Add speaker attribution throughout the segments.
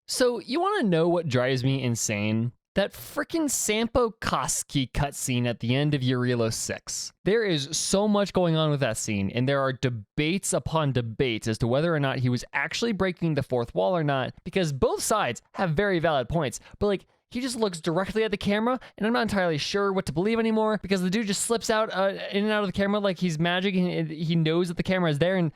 Speaker 1: So, you want to know what drives me insane? That freaking Sampo Koski cutscene at the end of Jarilo-VI. There is so much going on with that scene, and there are debates upon debates as to whether or not he was actually breaking the fourth wall or not, because both sides have very valid points. But he just looks directly at the camera, and I'm not entirely sure what to believe anymore, because the dude just slips out in and out of the camera like he's magic, and he knows that the camera is there, and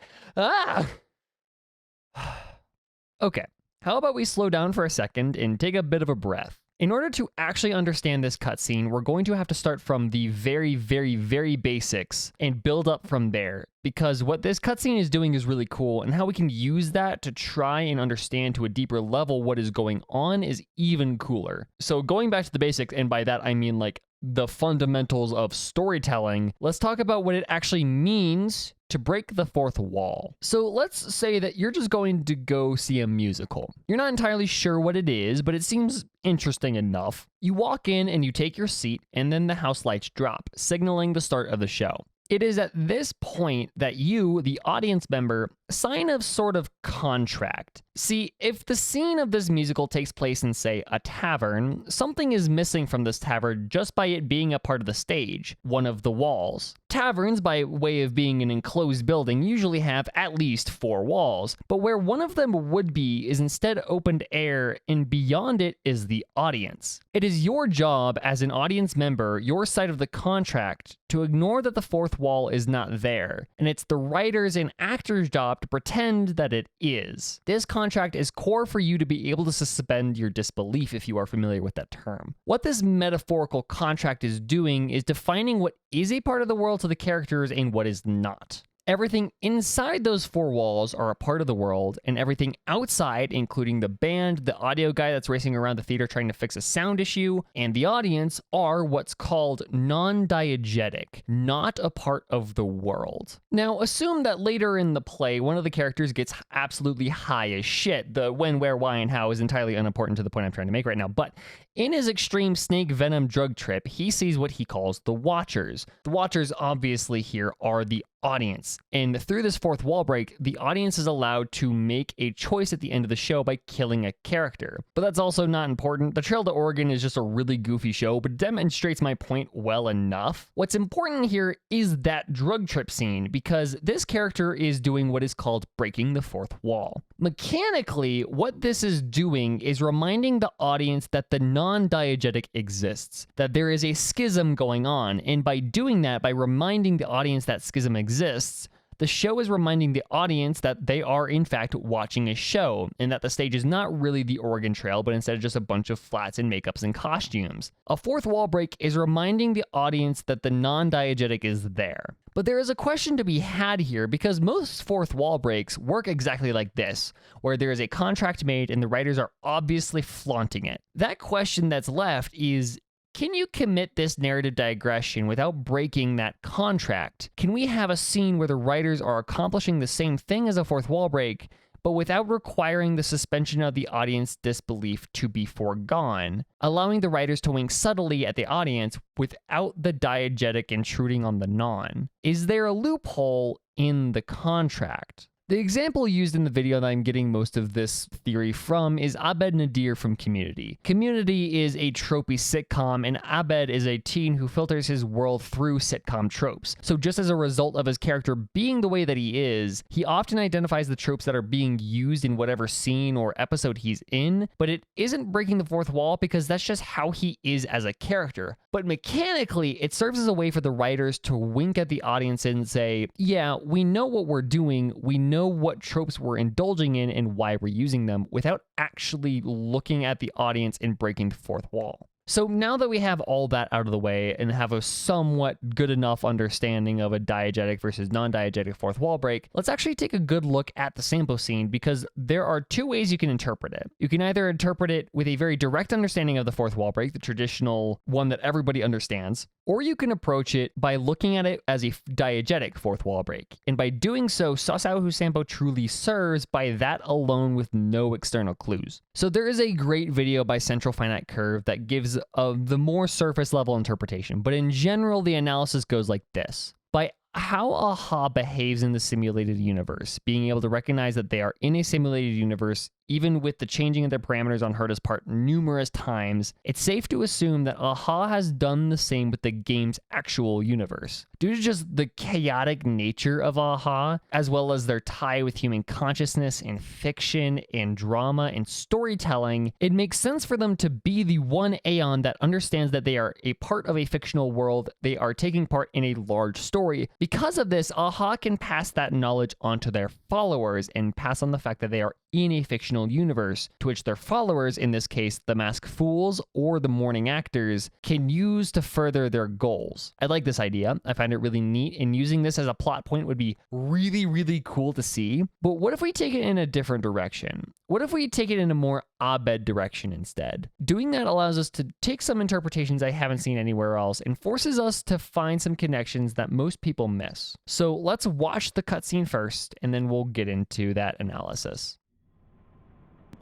Speaker 1: Okay. How about we slow down for a second and take a bit of a breath? In order to actually understand this cutscene, we're going to have to start from the very, very, very basics and build up from there. Because what this cutscene is doing is really cool, and how we can use that to try and understand to a deeper level what is going on is even cooler. So going back to the basics, and by that I mean the fundamentals of storytelling, let's talk about what it actually means to break the fourth wall. So let's say that you're just going to go see a musical. You're not entirely sure what it is, but it seems interesting enough. You walk in and you take your seat, and then the house lights drop, signaling the start of the show. It is at this point that you, the audience member, sign a sort of contract. See, if the scene of this musical takes place in, say, a tavern, something is missing from this tavern just by it being a part of the stage, one of the walls. Taverns, by way of being an enclosed building, usually have at least 4 walls, but where one of them would be is instead opened air, and beyond it is the audience. It is your job as an audience member, your side of the contract, to ignore that the fourth wall is not there, and it's the writers and actors' job to pretend that it is. This contract is core for you to be able to suspend your disbelief, if you are familiar with that term. What this metaphorical contract is doing is defining what is a part of the world to the characters and what is not. Everything inside those 4 walls are a part of the world, and everything outside, including the band, the audio guy that's racing around the theater trying to fix a sound issue, and the audience, are what's called non-diegetic, not a part of the world. Now, assume that later in the play, one of the characters gets absolutely high as shit. The when, where, why, and how is entirely unimportant to the point I'm trying to make right now, but in his extreme snake venom drug trip, he sees what he calls the Watchers. The Watchers, obviously here, are the audience. And through this fourth wall break, the audience is allowed to make a choice at the end of the show by killing a character. But that's also not important. The Trail to Oregon is just a really goofy show, but it demonstrates my point well enough. What's important here is that drug trip scene, because this character is doing what is called breaking the fourth wall. Mechanically, what this is doing is reminding the audience that the non-diegetic exists, that there is a schism going on, and by doing that, by reminding the audience that schism exists, the show is reminding the audience that they are in fact watching a show, and that the stage is not really the Oregon Trail, but instead just a bunch of flats and makeups and costumes. A fourth wall break is reminding the audience that the non-diegetic is there. But there is a question to be had here, because most fourth wall breaks work exactly like this, where there is a contract made and the writers are obviously flaunting it. That question that's left is, can you commit this narrative digression without breaking that contract? Can we have a scene where the writers are accomplishing the same thing as a fourth wall break, but without requiring the suspension of the audience disbelief to be foregone, allowing the writers to wink subtly at the audience without the diegetic intruding on the non? Is there a loophole in the contract? The example used in the video that I'm getting most of this theory from is Abed Nadir from Community. Community is a tropey sitcom, and Abed is a teen who filters his world through sitcom tropes. So just as a result of his character being the way that he is, he often identifies the tropes that are being used in whatever scene or episode he's in, but it isn't breaking the fourth wall because that's just how he is as a character. But mechanically, it serves as a way for the writers to wink at the audience and say, yeah, we know what we're doing, we know what tropes we're indulging in and why we're using them, without actually looking at the audience and breaking the fourth wall. So now that we have all that out of the way and have a somewhat good enough understanding of a diegetic versus non-diegetic fourth wall break, let's actually take a good look at the Sampo scene, because there are 2 ways you can interpret it. You can either interpret it with a very direct understanding of the fourth wall break, the traditional one that everybody understands, or you can approach it by looking at it as a diegetic fourth wall break, and by doing so, suss out who Sampo truly serves by that alone with no external clues. So there is a great video by Central Finite Curve that gives the more surface level interpretation, but in general, the analysis goes like this. By how Aha behaves in the simulated universe, being able to recognize that they are in a simulated universe even with the changing of their parameters on Herta's part numerous times, it's safe to assume that Aha has done the same with the game's actual universe. Due to just the chaotic nature of Aha, as well as their tie with human consciousness and fiction and drama and storytelling, it makes sense for them to be the one Aeon that understands that they are a part of a fictional world, they are taking part in a large story. Because of this, Aha can pass that knowledge onto their followers and pass on the fact that they are in a fictional universe, to which their followers, in this case the masked fools or the mourning actors, can use to further their goals. I like this idea. I find it really neat, and using this as a plot point would be really, really cool to see. But what if we take it in a different direction? What if we take it in a more Abed direction instead? Doing that allows us to take some interpretations I haven't seen anywhere else and forces us to find some connections that most people miss. So let's watch the cutscene first, and then we'll get into that analysis.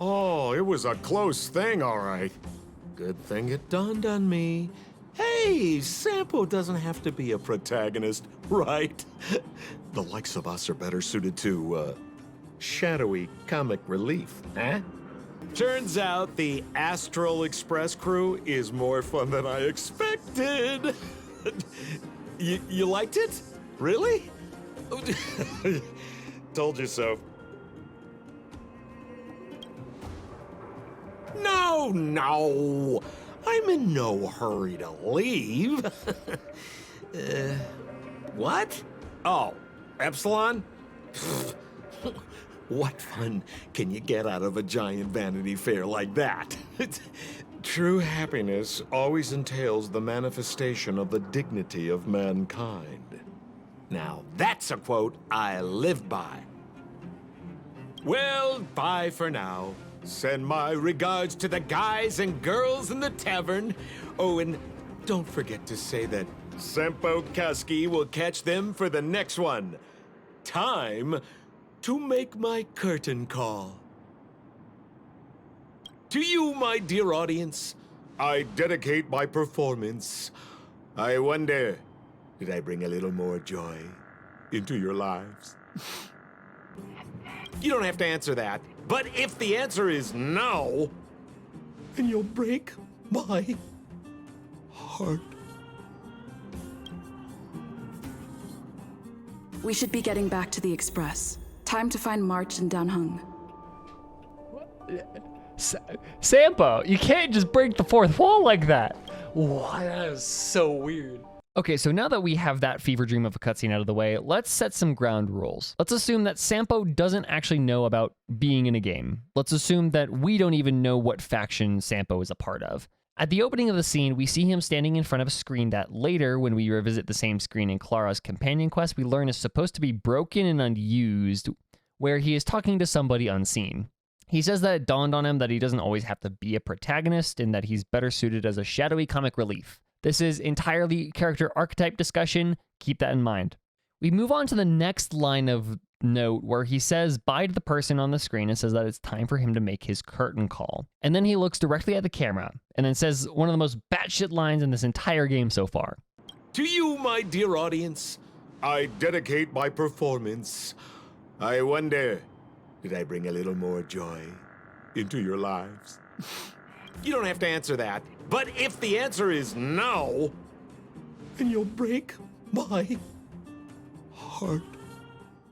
Speaker 2: Oh, it was a close thing, all right. Good thing it dawned on me. Hey, Sampo doesn't have to be a protagonist, right? The likes of us are better suited to, shadowy comic relief, huh? Turns out the Astral Express crew is more fun than I expected. You liked it? Really? Told you so. No, I'm in no hurry to leave. What? Oh, Epsilon? What fun can you get out of a giant Vanity Fair like that? True happiness always entails the manifestation of the dignity of mankind. Now, that's a quote I live by. Well, bye for now. Send my regards to the guys and girls in the tavern. Oh, and don't forget to say that Sampo Koski will catch them for the next one. Time to make my curtain call. To you, my dear audience, I dedicate my performance. I wonder, did I bring a little more joy into your lives? You don't have to answer that. But if the answer is no, then you'll break my heart.
Speaker 3: We should be getting back to the Express. Time to find March and Danhung.
Speaker 1: Sampo, you can't just break the fourth wall like that. Wow, that is so weird. Okay, so now that we have that fever dream of a cutscene out of the way, let's set some ground rules. Let's assume that Sampo doesn't actually know about being in a game. Let's assume that we don't even know what faction Sampo is a part of. At the opening of the scene, we see him standing in front of a screen that later, when we revisit the same screen in Clara's companion quest, we learn is supposed to be broken and unused, where he is talking to somebody unseen. He says that it dawned on him that he doesn't always have to be a protagonist and that he's better suited as a shadowy comic relief. This is entirely character archetype discussion. Keep that in mind. We move on to the next line of note where he says bye to the person on the screen and says that it's time for him to make his curtain call. And then he looks directly at the camera and then says one of the most batshit lines in this entire game so far.
Speaker 2: To you, my dear audience, I dedicate my performance. I wonder, did I bring a little more joy into your lives? You don't have to answer that. But if the answer is no, then you'll break my heart.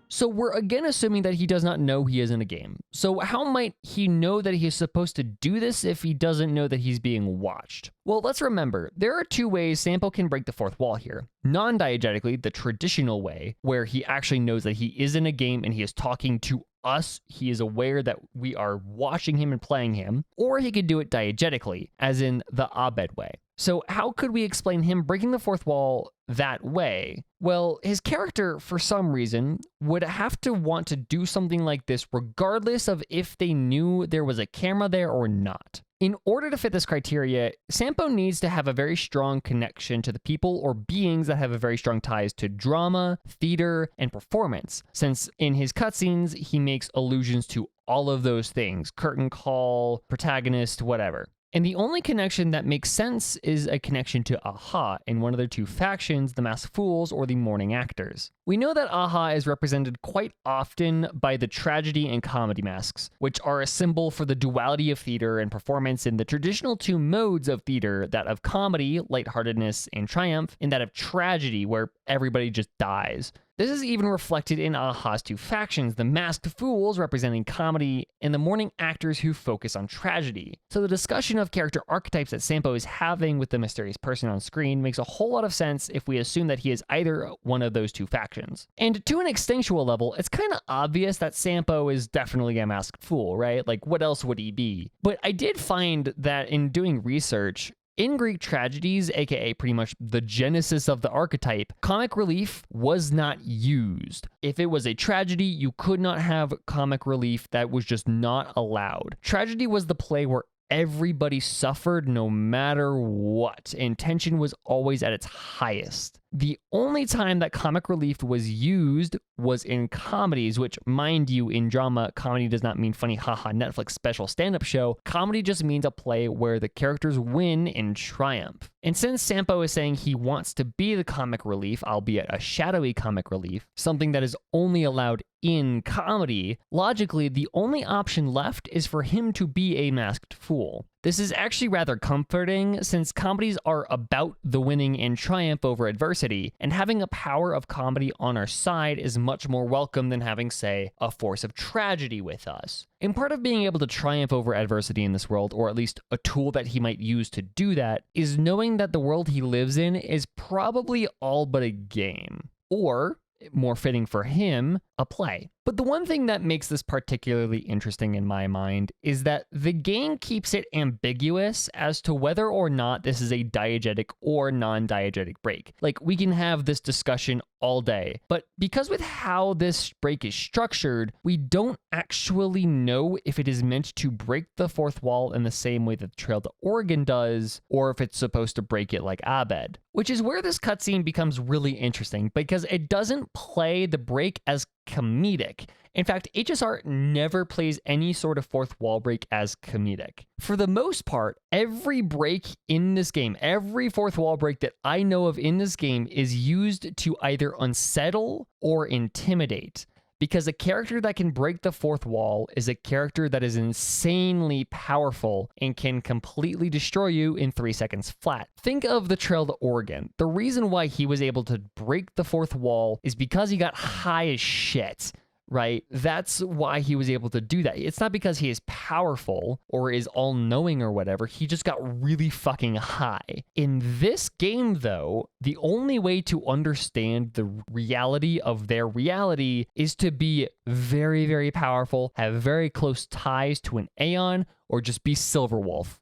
Speaker 1: So we're again assuming that he does not know he is in a game. So how might he know that he is supposed to do this if he doesn't know that he's being watched? Well, let's remember, there are two ways Sampo can break the fourth wall here. Non-diegetically, the traditional way, where he actually knows that he is in a game and he is talking to us, he is aware that we are watching him and playing him, or he could do it diegetically, as in the Abed way. So how could we explain him breaking the fourth wall that way? Well, his character, for some reason, would have to want to do something like this regardless of if they knew there was a camera there or not. In order to fit this criteria, Sampo needs to have a very strong connection to the people or beings that have a very strong ties to drama, theater, and performance, since in his cutscenes, he makes allusions to all of those things, curtain call, protagonist, whatever. And the only connection that makes sense is a connection to Aha in one of their two factions, the Masked Fools or the Mourning Actors. We know that Aha is represented quite often by the tragedy and comedy masks, which are a symbol for the duality of theater and performance in the traditional two modes of theater, that of comedy, lightheartedness and triumph, and that of tragedy, where everybody just dies. This is even reflected in Aha's two factions, the Masked Fools representing comedy and the Mourning Actors who focus on tragedy. So the discussion of character archetypes that Sampo is having with the mysterious person on screen makes a whole lot of sense if we assume that he is either one of those two factions. And to an instinctual level, it's kind of obvious that Sampo is definitely a Masked Fool, right? Like, what else would he be? But I did find that in doing research, in Greek tragedies, aka pretty much the genesis of the archetype, comic relief was not used. If it was a tragedy, you could not have comic relief. That was just not allowed. Tragedy was the play where everybody suffered no matter what, and tension was always at its highest. The only time that comic relief was used was in comedies, which, mind you, in drama, comedy does not mean funny haha Netflix special stand-up show. Comedy just means a play where the characters win and triumph. And since Sampo is saying he wants to be the comic relief, albeit a shadowy comic relief, something that is only allowed in comedy, logically, the only option left is for him to be a masked fool. This is actually rather comforting, since comedies are about the winning and triumph over adversity, and having a power of comedy on our side is much more welcome than having, say, a force of tragedy with us. And part of being able to triumph over adversity in this world, or at least a tool that he might use to do that, is knowing that the world he lives in is probably all but a game. Or, more fitting for him, a play. But the one thing that makes this particularly interesting in my mind is that the game keeps it ambiguous as to whether or not this is a diegetic or non-diegetic break. Like, we can have this discussion all day, but because with how this break is structured, we don't actually know if it is meant to break the fourth wall in the same way that Trail to Oregon does, or if it's supposed to break it like Abed. Which is where this cutscene becomes really interesting, because it doesn't play the break as comedic. In fact, HSR never plays any sort of fourth wall break as comedic. For the most part, every break in this game, every fourth wall break that I know of in this game is used to either unsettle or intimidate. Because a character that can break the fourth wall is a character that is insanely powerful and can completely destroy you in 3 seconds flat. Think of the Trail to Oregon. The reason why he was able to break the fourth wall is because he got high as shit. Right? That's why he was able to do that. It's not because he is powerful or is all-knowing or whatever. He just got really fucking high. In this game, though, the only way to understand the reality of their reality is to be very, very powerful, have very close ties to an Aeon, or just be Silverwolf.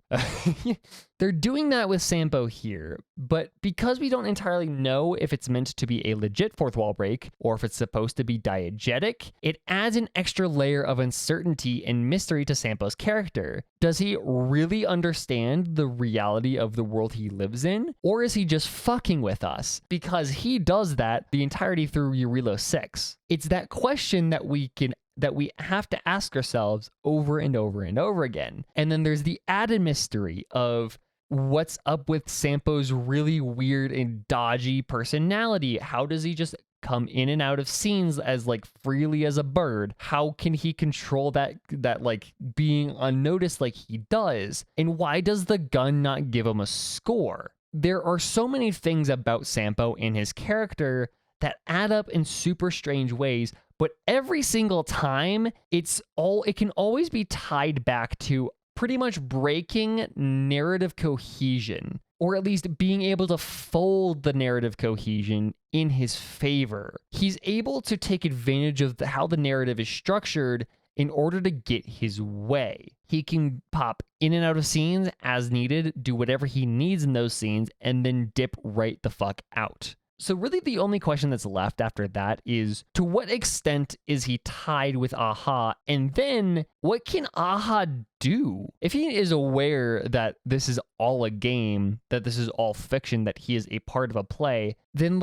Speaker 1: They're doing that with Sampo here, but because we don't entirely know if it's meant to be a legit fourth wall break or if it's supposed to be diegetic, it adds an extra layer of uncertainty and mystery to Sampo's character. Does he really understand the reality of the world he lives in? Or is he just fucking with us? Because he does that the entirety through Jarilo-VI. It's that question that we have to ask ourselves over and over and over again. And then there's the added mystery of what's up with Sampo's really weird and dodgy personality. How does he just come in and out of scenes as like freely as a bird? How can he control that like being unnoticed like he does? And why does the gun not give him a score? There are so many things about Sampo and his character that add up in super strange ways, but every single time it can always be tied back to pretty much breaking narrative cohesion, or at least being able to fold the narrative cohesion in his favor. He's able to take advantage of how the narrative is structured in order to get his way. He can pop in and out of scenes as needed, do whatever he needs in those scenes, and then dip right the fuck out. So really the only question that's left after that is, to what extent is he tied with Aha? And then what can Aha do? If he is aware that this is all a game, that this is all fiction, that he is a part of a play, then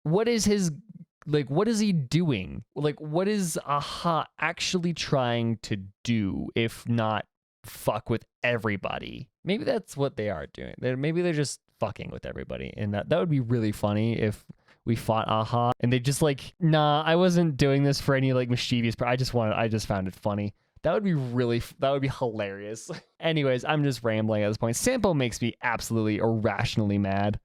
Speaker 1: what is he doing? Like, what is Aha actually trying to do, if not fuck with everybody. Maybe that's what they are doing. Maybe they're just fucking with everybody. And that would be really funny if we fought Aha and they just like, nah, I wasn't doing this for any like mischievous, I just found it funny. That would be hilarious. Anyways, I'm just rambling at this point. Sampo makes me absolutely irrationally mad.